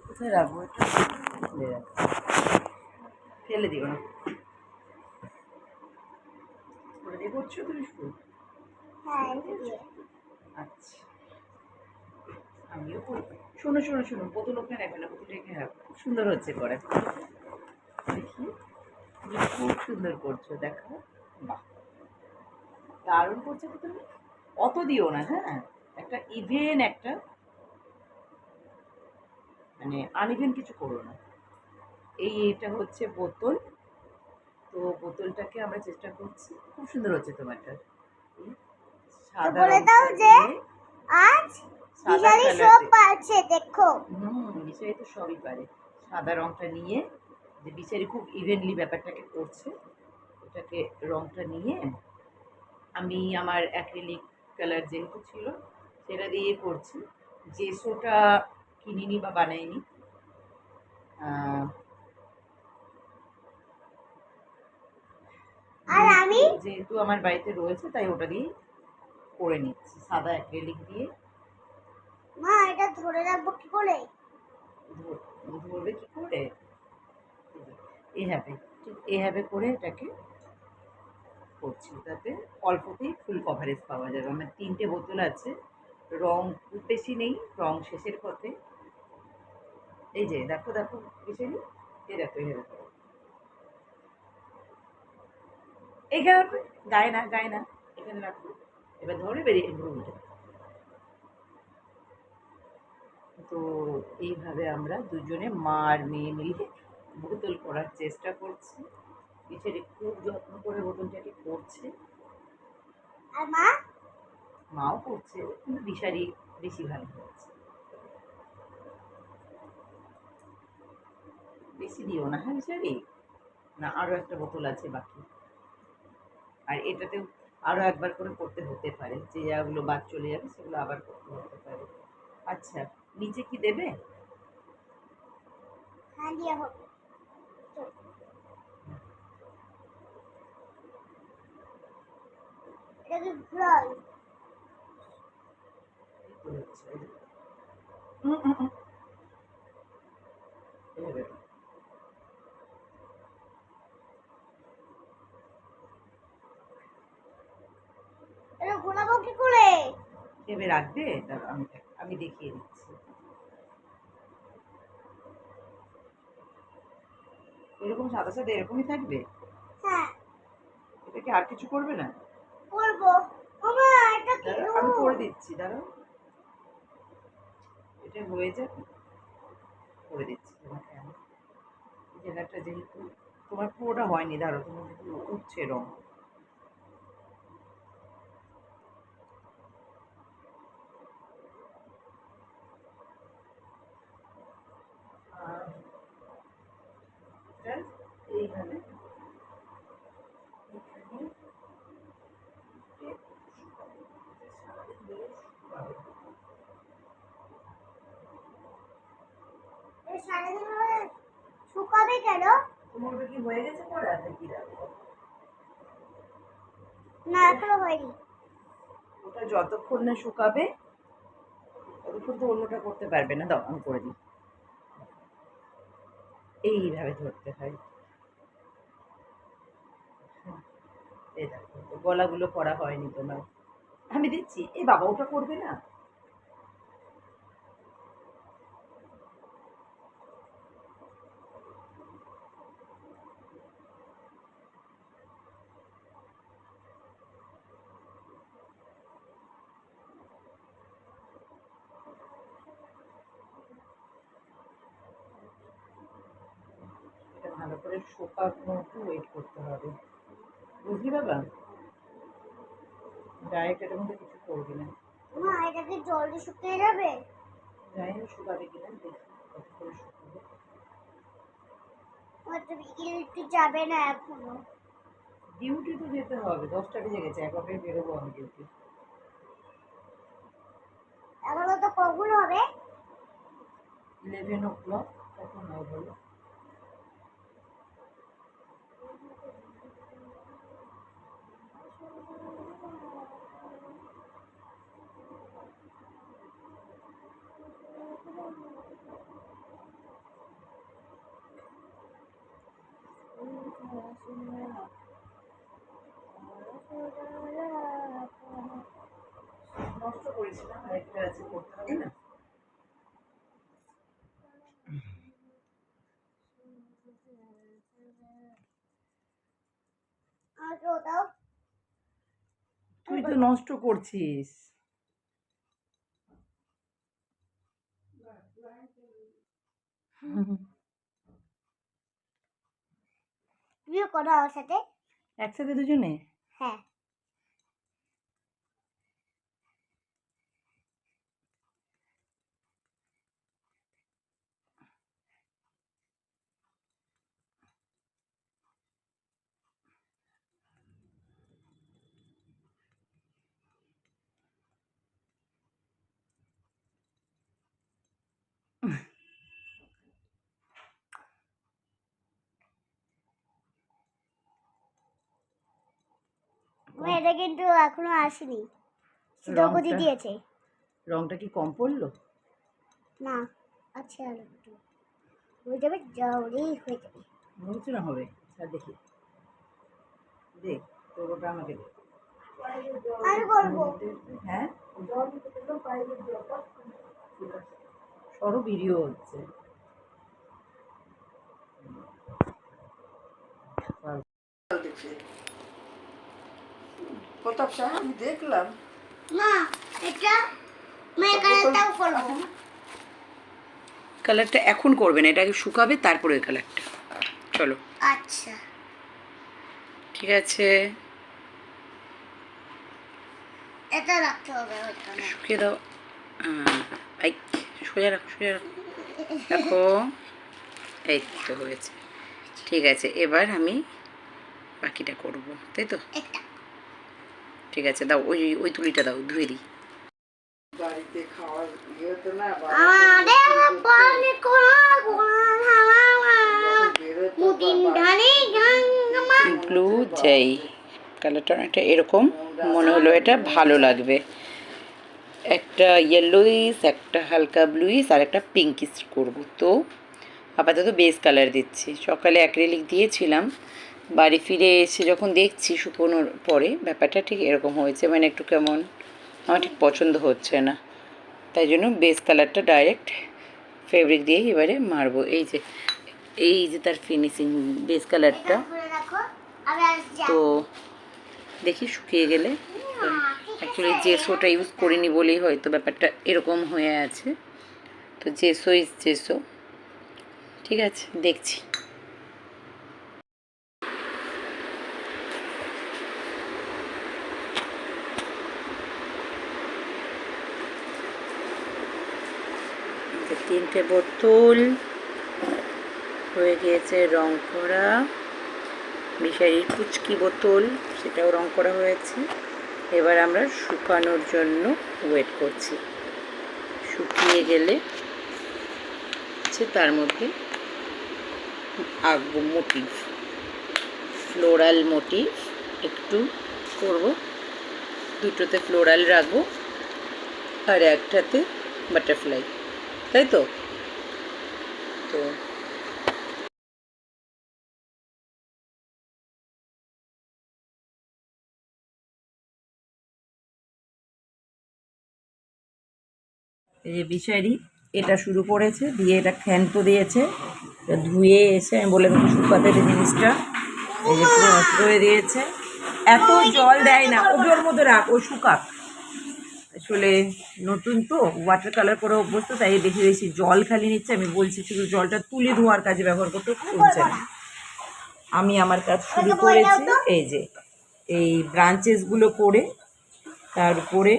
কোথায় রাখবো এটা? ফেলে দিও না। করে দিয়ে করছো তুমি শুরু? আচ্ছা, আমিও করবো। শোনো শোনো শোনো, বোতল ওখানে রাখবে না, বোতলটা এখানে রাখবো। খুব সুন্দর হচ্ছে করে, দেখি। খুব সুন্দর করছো, দেখো। বাহ, দারুণ করছো তো তুমি। অত দিও না, হ্যাঁ, একটা ইভেন, একটা মানে আনইভেন কিছু করো না। এটা হচ্ছে বোতল, তো বোতলটাকে আমরা চেষ্টা করছি। খুব সুন্দর হচ্ছে তোমারটা। সাদা রংটা দিয়ে আজ বিশালি সব পারছে, দেখো। বিশারি তো সবই পারে। সাদা রংটা নিয়ে, যে বিশারি খুব ইভেনলি ব্যাপারটাকে করছে, এটাকে রংটা নিয়ে আমি আমার অ্যাক্রিলিক কালার যেহেতু ছিল সেটা দিয়ে করছি। জেসোটা কিনিনি বা বানাইনি। আর আমি যেহেতু আমার বাড়িতে রয়েছে তাই ওটা দিয়ে করে নিচ্ছি, সাদা অ্যাক্রিলিক দিয়ে। মা, এটা ধরে রাখবো কি করে? ধরবে কি করে? এভাবে, ঠিক এভাবে করে এটাকে করছি, তাতে অল্পতেই ফুল কভারেজ পাওয়া যাবে। আমার 3টে বোতল আছে, রং খুব বেশি নেই, রং শেষের পথে। এই যে দেখো দেখো বিশালি, এই দেখো এইভাবে এখানে রাখো, গায়ে না গায়ে না, এখানে রাখো। এবার ধরে বেরিয়ে উল্টে। তো এইভাবে আমরা দুজনে মা আর মেয়ে মিলে বোতল করার চেষ্টা করছি। বিশালি খুব যত্ন করে বোতলটাকে করছে। আর মা? মাও করছে, কিন্তু বিশারি বেশি ভালো হয়েছে। বেশি দিও না, হ্যাঁ বিশারি। না, আরও একটা বোতল আছে বাকি। আর এটাতেও আরও একবার করে করতে হতে পারে, যে জায়গাগুলো বাদ চলে যাবে সেগুলো আবার করতে হতে পারে। আচ্ছা, নিচে কি দেবে? হ্যাঁ, দিয়া হবে। এটা কি ভুল? এটা ঘোরাবো কি করে? ভেবে রাখবে, আমি দেখিয়ে দিচ্ছি। এরকম সাদা সাদা এরকমই থাকবে? হ্যাঁ। এটা কি আর কিছু করবে না? করবো। মামা, এটা কি? আমি করে দিচ্ছি, দাঁড়াও। এটা হয়ে যাবে, করে দিচ্ছি তোমাকে আমি। এই জায়গাটা যেহেতু তোমার পুরোটা হয়নি, দাঁড়াও, তোমার উঠছে রং। এইভাবে সারাদিন ধরে শুকাবে কেন? তোমার ওটা কি হয়ে গেছে পড়া নাকি? না, এখনো হয়নি। ওটা যতক্ষণ না শুকাবে ততক্ষণ তো অন্যটা করতে পারবে না। দাও আমি করে দিই। এইভাবে ধরতে হয়। এই দেখো, গলাগুলো করা হয়নি তোমার। আমি দিচ্ছি। এ বাবা, ওটা করবে না। এটা ভালো করে শুকানো একটু ওয়েট করতে হবে, বুঝলি বাবা? ডাইরেক্ট এটার মধ্যে কিছু করবি না। মা, এটা কি জলদি শুকিয়ে যাবে? জানি না শুকাবে কিনা, দেখি কত করে শুকাবে। হয়তো বিকেলে একটু যাবে না এখনো। ডিউটি তো যেতে হবে, 10টা বেজে গেছে, 11টায় বেরোবো আমি ডিউটি। এখনো তো কখন হবে? 11 o'clock। কখন হয় বলো? নষ্ট করিস না, আরেকটা আছে করতে হবে না। আমাকে ওটাও তুই তো নষ্ট করছিস। তুমিও করো আমার সাথে। একসাথে দুজনে? হ্যাঁ। এটা কিন্তু এখনো আসেনি, দ্রৌপদী রংটা দিয়েছে। রংটা কি কম পড়লো? না, আচ্ছা আর একটু হয়ে যাবে, জলদি হয়ে যাবে। মনে হচ্ছে না হবে। স্যার দেখি, দেখ তোর ওটা আমাকে দে। আমি করবো। হ্যাঁ, সরো ভিডিও হচ্ছে। প্রতাপ সাহেব আমি দেখলাম না, এটা মেয়ে কালারটাও করবো। কালারটা এখন করবে না, এটাকে শুকাবে তারপরে ওই কালারটা। চলো, আচ্ছা, ঠিক আছে। এটা রাখতে হবে ওইখানে। শুকিয়ে দাও। এই সোজা রাখো, সোজা রাখো, দেখো এই তো হয়েছে। ঠিক আছে, এবার আমি বাকিটা করব, তাই তো? এটা ঠিক আছে, দাও ওই ওই তুলিটা দাও, ধুয়ে দিই। বাড়িতে খাওয়ার ইয়ে হতো না, আমাদের পানি কোলা কোলা হাওয়া মুদিন ধানে গঙ্গা। ব্লু যাই কালারটা অনেকটা এরকম মনে হলো, এটা ভালো লাগবে। একটা ইয়েলোইস, একটা হালকা ব্লুইস আর একটা পিঙ্কিস করব। তো আপাতত বেস কালার দিচ্ছি। সকালে অ্যাক্রিলিক দিয়েছিলাম, বাড়ি ফিরে এসে যখন দেখছি শুকোনোর পরে ব্যাপারটা ঠিক এরকম হয়েছে, মানে একটু কেমন আমার ঠিক পছন্দ হচ্ছে না। তাই জন্য বেস কালারটা ডাইরেক্ট ফেব্রিক দিয়ে এবারে মারবো। এই যে তার ফিনিশিং বেস কালারটা। তো দেখি শুকিয়ে গেলে, অ্যাকচুয়ালি জেসোটা ইউজ করিনি বলেই হয়তো ব্যাপারটা এরকম হয়ে আছে। তো জেসো ইজ জেসো। ঠিক আছে, দেখছি। তিনটে বোতল হয়ে গিয়েছে রং করা। মিশারির পুচকি বোতল, সেটাও রং করা হয়েছে। এবার আমরা শুকানোর জন্য ওয়েট করছি। শুকিয়ে গেলে তার মধ্যে আঁকবো মোটিভ, ফ্লোরাল মোটিভ একটু করব। দুটোতে ফ্লোরাল রাখবো আর একটাতে বাটারফ্লাই, তাই তো? তো এই যে বিষারি এটা শুরু করেছে, দিয়ে এটা ক্ষান্ত দিয়েছে, ধুয়ে এসে আমি বললাম একটু শুকাতে যে জিনিসটা, এই যে পুরো নষ্ট করে দিয়েছে। এত জল দেয় না, ওগুলোর মধ্যে রাখ, ও শুকাক। আসলে নতুন তো ওয়াটার কালার করে অভ্যস্ত, তাই বেশি বেশি জল খালি নিচ্ছে। আমি বলছি শুধু জলটা তুলে ধোয়ার কাজে ব্যবহার করতে, শুনছে না। আমি আমার কাজ শুরু করেছি। এই যে এই ব্রাঞ্চেসগুলো করে তার উপরে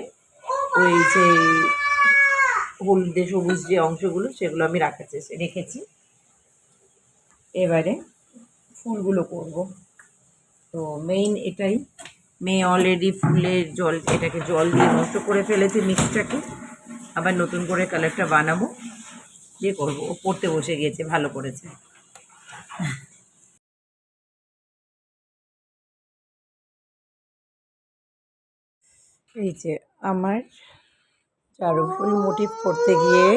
ওই যে হলদে সবুজ যে অংশগুলো সেগুলো আমি রেখেছি। এবারে ফুলগুলো করব। তো মেইন এটাই, মেয়ে অলরেডি ফুলের জল, এটাকে জল দিয়ে নষ্ট করে ফেলেছে মিক্সটাকে। আবার নতুন করে কালারটা বানাবো, দিয়ে করবো। ও পড়তে বসে গিয়েছে, ভালো করেছে। এই যে আমার চারু ফুল মোটিভ করতে গিয়ে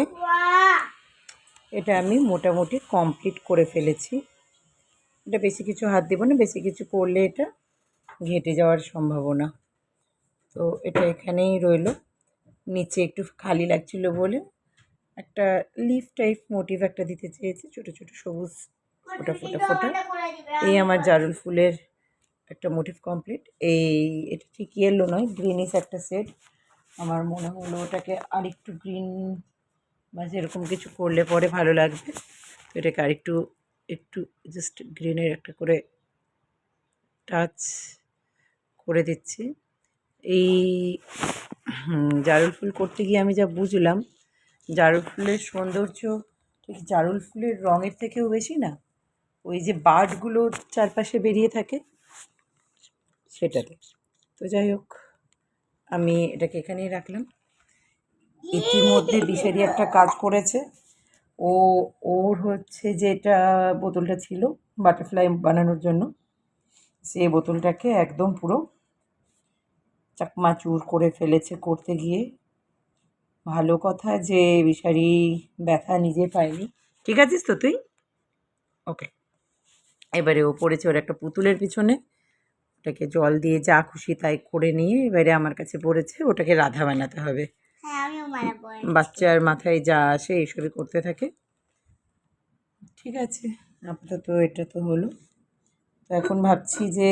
এটা আমি মোটামুটি কমপ্লিট করে ফেলেছি। এটা বেশি কিছু হাত দেবো না, বেশি কিছু করলে এটা ঘেঁটে যাওয়ার সম্ভাবনা। তো এটা এখানেই রইলো। নিচে একটু খালি লাগছিল বলে একটা লিফ টাইপ মোটিভ একটা দিতে চেয়েছি, ছোটো ছোটো সবুজ ফোটা ফোটা ফোটা। এই আমার জারুল ফুলের একটা মোটিভ কমপ্লিট। এটা ঠিক ইয়েলো নয়, গ্রিনিশ একটা শেড। আমার মনে হলো ওটাকে আরেকটু গ্রিন বা যেরকম কিছু করলে পরে ভালো লাগবে। তো এটাকে আরেকটু একটু জাস্ট গ্রিনের একটা করে টাচ করে দিচ্ছি। এই জারুল ফুল করতে গিয়ে আমি যা বুঝলাম, জারুল ফুলের সৌন্দর্য ঠিক জারুল ফুলের রঙের থেকেও বেশি না, ওই যে বার্ডগুলো চারপাশে বেরিয়ে থাকে সেটাতে। তো যাই হোক, আমি এটাকে এখানেই রাখলাম। ইতিমধ্যে বিশারি একটা কাজ করেছে। ওর হচ্ছে যেটা বোতলটা ছিল বাটারফ্লাই বানানোর জন্য, সে বোতলটাকে একদম পুরো চাকমাচুর করে ফেলেছে করতে গিয়ে। ভালো কথা যে বিশারি ব্যথা নিজে পায়নি। ঠিক আছিস তো তুই? ওকে। এবারে ও পড়েছে ওর একটা পুতুলের পিছনে, ওটাকে জল দিয়ে যা খুশি তাই করে নিয়ে এবারে আমার কাছে পড়েছে ওটাকে রাধা বানাতে হবে। হ্যাঁ আমিও বানাবো। বাচ্চার মাথায় যা আসে এইসবই করতে থাকে। ঠিক আছে, আপাতত এটা তো হলো। তো এখন ভাবছি যে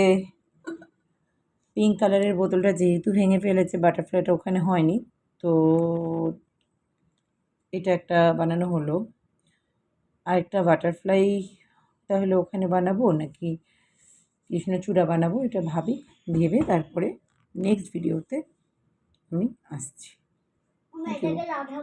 পিঙ্ক কালারের বোতলটা যেহেতু ভেঙে ফেলেছে, বাটারফ্লাইটা ওখানে হয়নি, তো এটা একটা বানানো হলো। আরেকটা বাটারফ্লাই তাহলে ওখানে বানাবো নাকি কৃষ্ণচূড়া বানাবো, এটা ভেবে তারপরে নেক্সট ভিডিওতে আমি আসছি। এটাকে রাধা